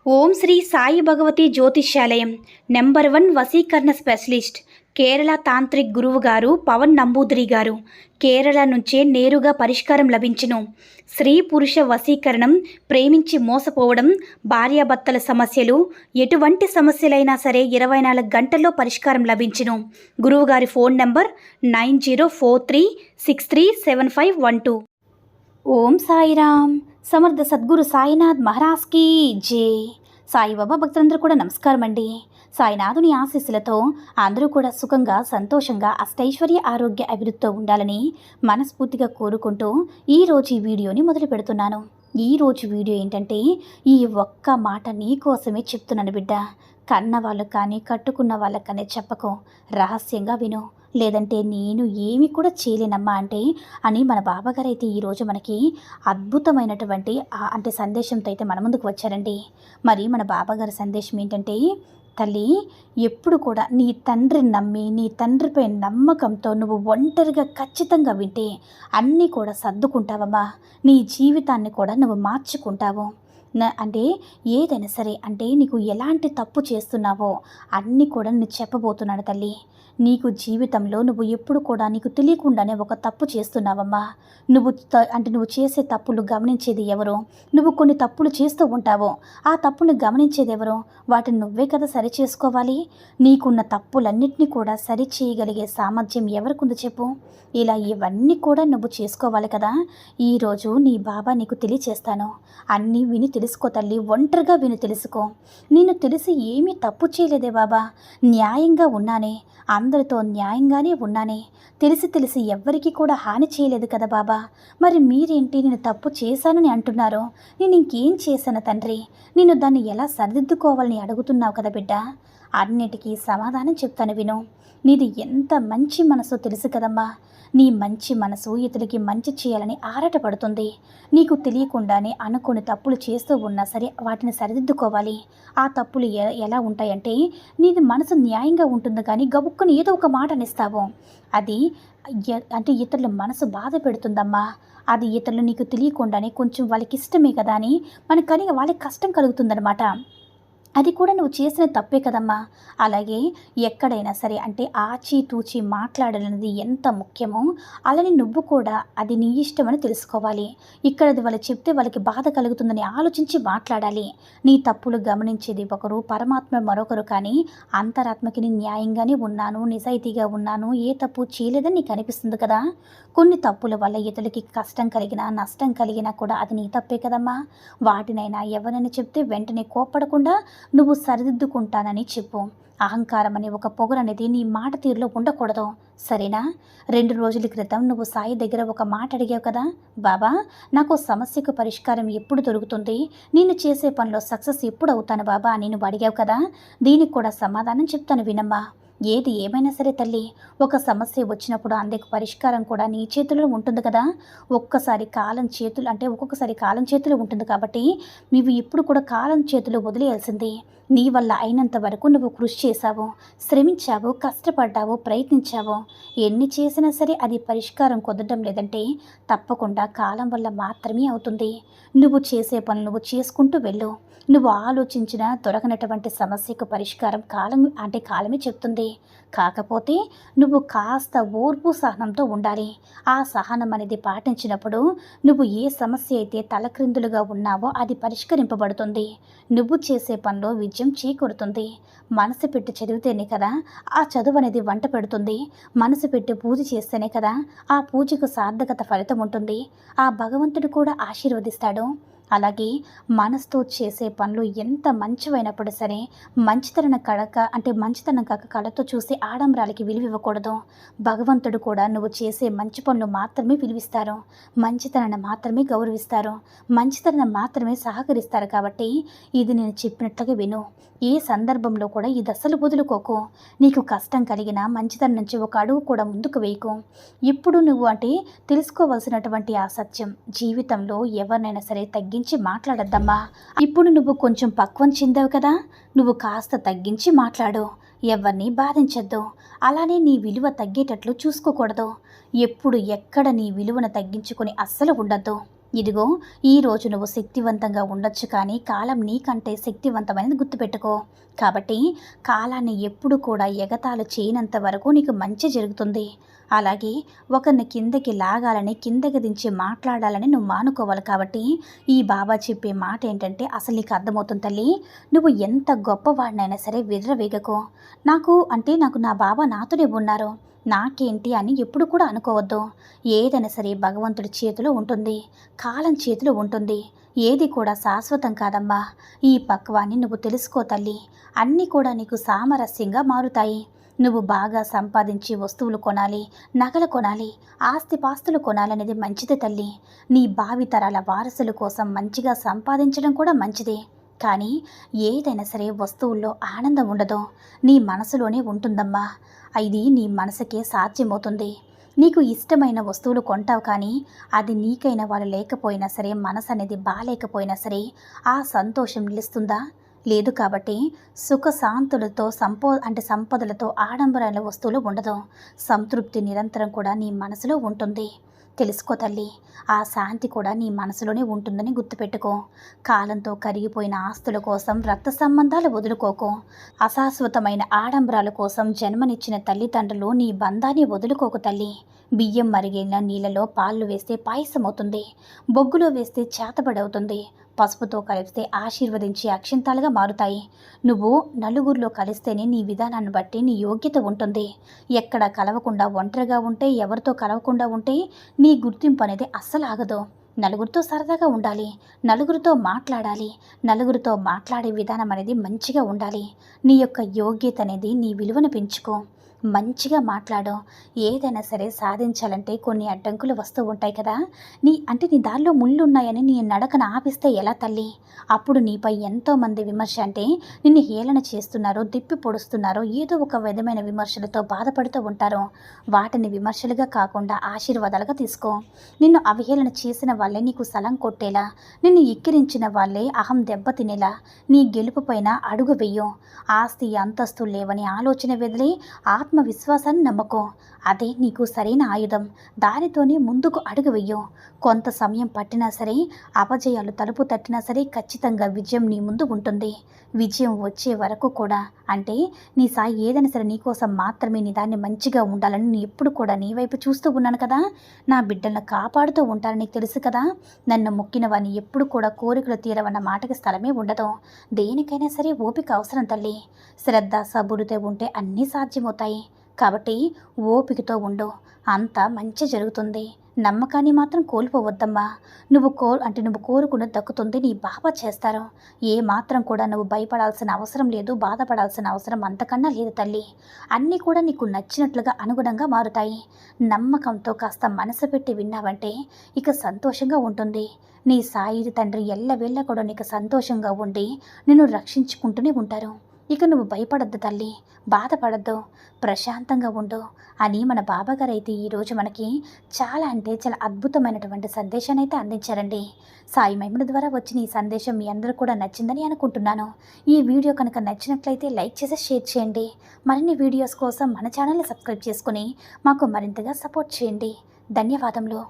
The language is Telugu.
ఓం శ్రీ సాయి భగవతి జ్యోతిష్యాలయం నెంబర్ 1 వశీకరణ స్పెషలిస్ట్ కేరళ తాంత్రిక్ గురువు గారు పవన్ నంబూదిరి గారు. కేరళ నుంచే నేరుగా పరిష్కారం లభించును. స్త్రీ పురుష వశీకరణం, ప్రేమించి మోసపోవడం, భార్యాభర్తల సమస్యలు, ఎటువంటి సమస్యలైనా సరే 24 గంటల్లో పరిష్కారం లభించును. గురువుగారి ఫోన్ నంబర్ 9043637512. ఓం సాయిరామ్. సమర్థ సద్గురు సాయినాథ్ మహారాజ్ కీ జై. సాయిబాబా భక్తులందరూ కూడా నమస్కారం అండి. సాయినాథుని ఆశీస్సులతో అందరూ కూడా సుఖంగా, సంతోషంగా, అష్టైశ్వర్య, ఆరోగ్య అభివృద్ధితో ఉండాలని మనస్ఫూర్తిగా కోరుకుంటూ ఈరోజు ఈ వీడియోని మొదలు పెడుతున్నాను. ఈరోజు వీడియో ఏంటంటే, ఈ ఒక్క మాట నీ కోసమే చెప్తున్నాను బిడ్డ. కన్న వాళ్ళు కానీ, కట్టుకున్న వాళ్ళకి కానీ చెప్పకు, రహస్యంగా విను, లేదంటే నేను ఏమి కూడా చేయలేనమ్మా అని మన బాబాగారు అయితే ఈరోజు మనకి అద్భుతమైనటువంటి అంటే సందేశంతో అయితే మన ముందుకు వచ్చారండి. మరి మన బాబాగారి సందేశం ఏంటంటే, తల్లి, ఎప్పుడు కూడా నీ తండ్రిని నమ్మి, నీ తండ్రిపై నమ్మకంతో నువ్వు ఒంటరిగా ఖచ్చితంగా వింటే అన్నీ కూడా సర్దుకుంటావమ్మా. నీ జీవితాన్ని కూడా నువ్వు మార్చుకుంటావు. అంటే ఏదైనా సరే, అంటే నీకు ఎలాంటి తప్పు చేస్తున్నావో అన్నీ కూడా నేను చెప్పబోతున్నాను తల్లి. నీకు జీవితంలో నువ్వు ఎప్పుడు కూడా నీకు తెలియకుండానే ఒక తప్పు చేస్తున్నావమ్మా. నువ్వు చేసే తప్పులు గమనించేది ఎవరు? నువ్వు కొన్ని తప్పులు చేస్తూ ఉంటావు, ఆ తప్పులు గమనించేది ఎవరు? వాటిని నువ్వే కదా సరి చేసుకోవాలి. నీకున్న తప్పులన్నింటినీ కూడా సరి చేయగలిగే సామర్థ్యం ఎవరికుందో చెప్పు. ఇలా ఇవన్నీ కూడా నువ్వు చేసుకోవాలి కదా. ఈరోజు నీ బాబా నీకు తెలియచేస్తాను. అన్నీ విని తెలుసుకో తల్లి, ఒంటరిగా విని తెలుసుకో. నేను తెలిసి ఏమీ తప్పు చేయలేదే బాబా, న్యాయంగా ఉన్నానే, అందరితో న్యాయంగానే ఉన్నానే, తెలిసి ఎవ్వరికీ కూడా హాని చేయలేదు కదా బాబా. మరి మీరేంటి నేను తప్పు చేశానని అంటున్నారు? నేను ఇంకేం చేశాను తండ్రి? నేను దాన్ని ఎలా సరిదిద్దుకోవాలని అడుగుతున్నావు కదా బిడ్డ. అన్నిటికీ సమాధానం చెప్తాను విను. నీది ఎంత మంచి మనసో తెలుసు కదమ్మా. నీ మంచి మనసు ఇతరులకి మంచి చేయాలని ఆరాటపడుతుంది. నీకు తెలియకుండానే అనుకుని తప్పులు చేస్తూ ఉన్నా సరే వాటిని సరిదిద్దుకోవాలి. ఆ తప్పులు ఎలా ఉంటాయంటే, నీది మనసు న్యాయంగా ఉంటుంది కానీ గబుక్కుని ఏదో ఒక మాట అనేస్తావు. అది అంటే ఇతరుల మనసు బాధ పెడుతుందమ్మా. అది ఇతరులు నీకు తెలియకుండానే కొంచెం వాళ్ళకి ఇష్టమే కదా అని మనకని వాళ్ళకి కష్టం కలుగుతుందన్నమాట. అది కూడా నువ్వు చేసిన తప్పే కదమ్మా. అలాగే ఎక్కడైనా సరే అంటే ఆచితూచి మాట్లాడాలన్నది ఎంత ముఖ్యమో అలానే నువ్వు కూడా అది నీ ఇష్టమని తెలుసుకోవాలి. ఇక్కడది వాళ్ళు చెప్తే వాళ్ళకి బాధ కలుగుతుందని ఆలోచించి మాట్లాడాలి. నీ తప్పులు గమనించేది ఒకరు, పరమాత్మ మరొకరు. కానీ అంతరాత్మకి నేను న్యాయంగానే ఉన్నాను, నిజాయితీగా ఉన్నాను, ఏ తప్పు చేయలేదని నీకు అనిపిస్తుంది కదా. కొన్ని తప్పుల వల్ల ఇతరులకి కష్టం కలిగినా, నష్టం కలిగినా కూడా అది నీ తప్పే కదమ్మా. వాటినైనా ఎవరైనా చెప్తే వెంటనే కోప్పడకుండా నువ్వు సరిదిద్దుకుంటానని చెప్పు. అహంకారం అనే ఒక పొగరు అనేది నీ మాట తీరులో ఉండకూడదు, సరేనా? 2 రోజుల క్రితం నువ్వు సాయి దగ్గర ఒక మాట అడిగావు కదా, బాబా నాకు సమస్యకు పరిష్కారం ఎప్పుడు దొరుకుతుంది, నేను చేసే పనిలో సక్సెస్ ఎప్పుడు అవుతాను బాబా అని నువ్వు అడిగావు కదా. దీనికి కూడా సమాధానం చెప్తాను వినమ్మా. ఏది ఏమైనా సరే తల్లి, ఒక సమస్య వచ్చినప్పుడు అందుకు పరిష్కారం కూడా నీ చేతుల్లో ఉంటుంది కదా. ఒక్కొక్కసారి కాలం చేతులు ఉంటుంది కాబట్టి నువ్వు ఇప్పుడు కూడా కాలం చేతులు వదిలేయాల్సింది. నీ వల్ల అయినంత వరకు నువ్వు కృషి చేశావు, శ్రమించావు, కష్టపడ్డావు, ప్రయత్నించావు. ఎన్ని చేసినా సరే అది పరిష్కారం కుదరడం లేదంటే తప్పకుండా కాలం వల్ల మాత్రమే అవుతుంది. నువ్వు చేసే పనులు నువ్వు చేసుకుంటూ వెళ్ళు. నువ్వు ఆలోచించిన దొరకనటువంటి సమస్యకు పరిష్కారం కాలమే చెప్తుంది. కాకపోతే నువ్వు కాస్త ఓర్పు సహనంతో ఉండాలి. ఆ సహనం అనేది పాటించినప్పుడు నువ్వు ఏ సమస్య అయితే తలక్రిందులుగా ఉన్నావో అది పరిష్కరింపబడుతుంది. నువ్వు చేసే పనిలో విజయం చేకూరుతుంది. మనసు పెట్టి చదివితేనే కదా ఆ చదువు అనేది వంట పెడుతుంది. మనసు పెట్టి పూజ చేస్తేనే కదా ఆ పూజకు సార్థకత ఫలితం ఉంటుంది. ఆ భగవంతుడు కూడా ఆశీర్వదిస్తాడు. అలాగే మనసుతో చేసే పనులు ఎంత మంచివైనప్పుడు సరే మంచితనం కాక కళతో చూసి ఆడంబరాలకి విలువ ఇవ్వకూడదు. భగవంతుడు కూడా నువ్వు చేసే మంచి పనులు మాత్రమే విలువిస్తారు, మంచితనాన్ని మాత్రమే గౌరవిస్తారు, మంచితనం మాత్రమే సహకరిస్తారు. కాబట్టి ఇది నేను చెప్పినట్లుగా విను. ఏ సందర్భంలో కూడా ఇది అస్సలు వదులుకోకు. నీకు కష్టం కలిగినా మంచితనం నుంచి ఒక అడుగు కూడా ముందుకు వేయకు. ఇప్పుడు నువ్వు తెలుసుకోవాల్సినటువంటి ఆ సత్యం, జీవితంలో ఎవరినైనా సరే తగ్గించి మాట్లాడద్దమ్మా. ఇప్పుడు నువ్వు కొంచెం పక్వం చెందావు కదా, నువ్వు కాస్త తగ్గించి మాట్లాడు. ఎవరిని బాధించద్దు. అలానే నీ విలువ తగ్గేటట్లు చూసుకోకూడదు. ఎప్పుడు ఎక్కడ నీ విలువను తగ్గించుకొని అస్సలు ఉండద్దు. ఇదిగో ఈ రోజు నువ్వు శక్తివంతంగా ఉండొచ్చు, కానీ కాలం నీకంటే శక్తివంతమైనది గుర్తుపెట్టుకో. కాబట్టి కాలాన్ని ఎప్పుడు కూడా ఎగతాళి చేయనంత వరకు నీకు మంచి జరుగుతుంది. అలాగే ఒకరిని కిందకి లాగాలని, కిందకి దించి మాట్లాడాలని నువ్వు మానుకోవాలి. కాబట్టి ఈ బాబా చెప్పే మాట ఏంటంటే, అసలు నీకు అర్థమవుతుంది తల్లి, నువ్వు ఎంత గొప్పవాడినైనా సరే విర్రవీగకో. నాకు నా బాబా నాతోనే ఉన్నారు, నాకేంటి అని ఎప్పుడు కూడా అనుకోవద్దు. ఏదైనా సరే భగవంతుడి చేతిలో ఉంటుంది, కాలం చేతిలో ఉంటుంది. ఏది కూడా శాశ్వతం కాదమ్మా. ఈ పక్వాన్ని నువ్వు తెలుసుకో తల్లి. అన్నీ కూడా నీకు సామరస్యంగా మారుతాయి. నువ్వు బాగా సంపాదించి వస్తువులు కొనాలి, నగలు కొనాలి, ఆస్తిపాస్తులు కొనాలనేది మంచిది తల్లి. నీ భావితరాల వారసుల కోసం మంచిగా సంపాదించడం కూడా మంచిదే. కానీ ఏదైనా సరే వస్తువుల్లో ఆనందం ఉండదు, నీ మనసులోనే ఉంటుందమ్మా. ఇది నీ మనసుకే సాధ్యమవుతుంది. నీకు ఇష్టమైన వస్తువులు కొంటావు, కానీ అది నీకైన వాళ్ళు లేకపోయినా సరే, మనసు అనేది బాలేకపోయినా సరే, ఆ సంతోషం నిలుస్తుందా? లేదు. కాబట్టి సుఖశాంతులతో సంపదలతో ఆడంబరాల వస్తువులు ఉండదు. సంతృప్తి నిరంతరం కూడా నీ మనసులో ఉంటుంది. తెలుసుకో తల్లి, ఆ శాంతి కూడా నీ మనసులోనే ఉంటుందని గుర్తుపెట్టుకో. కాలంతో కరిగిపోయిన ఆస్తుల కోసం రక్త సంబంధాలు వదులుకోకు. అశాశ్వతమైన ఆడంబరాల కోసం జన్మనిచ్చిన తల్లిదండ్రులు నీ బంధాన్ని వదులుకోకు తల్లి. బియ్యం మరిగిన నీళ్ళలో పాలు వేస్తే పాయసం అవుతుంది, బొగ్గులో వేస్తే చేతబడవుతుంది, పసుపుతో కలిస్తే ఆశీర్వదించి అక్షింతాలుగా మారుతాయి. నువ్వు నలుగురిలో కలిస్తేనే నీ విధానాన్ని బట్టి నీ యోగ్యత ఉంటుంది. ఎక్కడ కలవకుండా ఒంటరిగా ఉంటే, ఎవరితో కలవకుండా ఉంటే నీ గుర్తింపు అనేది అస్సలు ఆగదు. నలుగురితో సరదాగా ఉండాలి, నలుగురితో మాట్లాడాలి. నలుగురితో మాట్లాడే విధానం అనేది మంచిగా ఉండాలి. నీ యొక్క యోగ్యత అనేది, నీ విలువను పెంచుకో. మంచిగా మాట్లాడు. ఏదైనా సరే సాధించాలంటే కొన్ని అడ్డంకులు వస్తూ ఉంటాయి కదా. నీ దారిలో ముళ్ళు ఉన్నాయని నీ నడకను ఆపిస్తే ఎలా తల్లి? అప్పుడు నీపై ఎంతోమంది విమర్శ, అంటే నిన్ను హేళన చేస్తున్నారో, తిప్పి పొడుస్తున్నారో, ఏదో ఒక విధమైన విమర్శలతో బాధపడుతూ ఉంటారో, వాటిని విమర్శలుగా కాకుండా ఆశీర్వాదాలుగా తీసుకో. నిన్ను అవహేళన చేసిన వాళ్ళే నీకు సలం కొట్టేలా, నిన్ను ఎక్కిరించిన వాళ్ళే అహం దెబ్బతినేలా నీ గెలుపు పైన అడుగు వెయ్యు. ఆస్తి అంతస్తు లేవని ఆలోచన వెదిలి ఆత్మవిశ్వాసాన్ని నమ్మకో. అదే నీకు సరైన ఆయుధం. దానితోనే ముందుకు అడుగు వెయ్యు. కొంత సమయం పట్టినా సరే, అపజయాలు తలుపు తట్టినా సరే, ఖచ్చితంగా విజయం నీ ముందు ఉంటుంది. విజయం వచ్చే వరకు కూడా, అంటే నీ సాయి ఏదైనా సరే నీకోసం మాత్రమే, నీ దాన్ని మంచిగా ఉండాలని నేను ఎప్పుడు కూడా నీ వైపు చూస్తూ ఉన్నాను కదా. నా బిడ్డలను కాపాడుతూ ఉంటానని నీకు తెలుసు కదా. నన్ను మొక్కిన వాడిని ఎప్పుడు కూడా కోరికలు తీరవన్న మాటకి స్థలమే ఉండదు. దేనికైనా సరే ఓపిక అవసరం తల్లి. శ్రద్ధ సబురితో ఉంటే అన్నీ సాధ్యమవుతాయి. కాబట్టి ఓపికతో ఉండు, అంతా మంచి జరుగుతుంది. నమ్మకాన్ని మాత్రం కోల్పోవద్దమ్మా. నువ్వు కోరుకున్నది దక్కుతుంది, నీ బాబా చేస్తారు. ఏ మాత్రం కూడా నువ్వు భయపడాల్సిన అవసరం లేదు, బాధపడాల్సిన అవసరం అంతకన్నా లేదు తల్లి. అన్నీ కూడా నీకు నచ్చినట్లుగా అనుగుణంగా మారుతాయి. నమ్మకంతో కాస్త మనసు పెట్టి విన్నావంటే ఇక సంతోషంగా ఉంటుంది. నీ సాయి తండ్రి ఎల్లవేళ్ళ కూడా నీకు సంతోషంగా ఉండి నిన్ను రక్షించుకుంటూనే ఉంటారు. ఇక నువ్వు భయపడద్దు తల్లి, బాధపడద్దు, ప్రశాంతంగా ఉండు అని మన బాబాగారు అయితే ఈరోజు మనకి చాలా అద్భుతమైనటువంటి సందేశాన్ని అయితే అందించారండి. సాయి మహిమల ద్వారా వచ్చిన ఈ సందేశం మీ అందరూ కూడా నచ్చిందని అనుకుంటున్నాను. ఈ వీడియో కనుక నచ్చినట్లయితే లైక్ చేసి షేర్ చేయండి. మరిన్ని వీడియోస్ కోసం మన ఛానల్ని సబ్స్క్రైబ్ చేసుకుని మాకు మరింతగా సపోర్ట్ చేయండి. ధన్యవాదములు.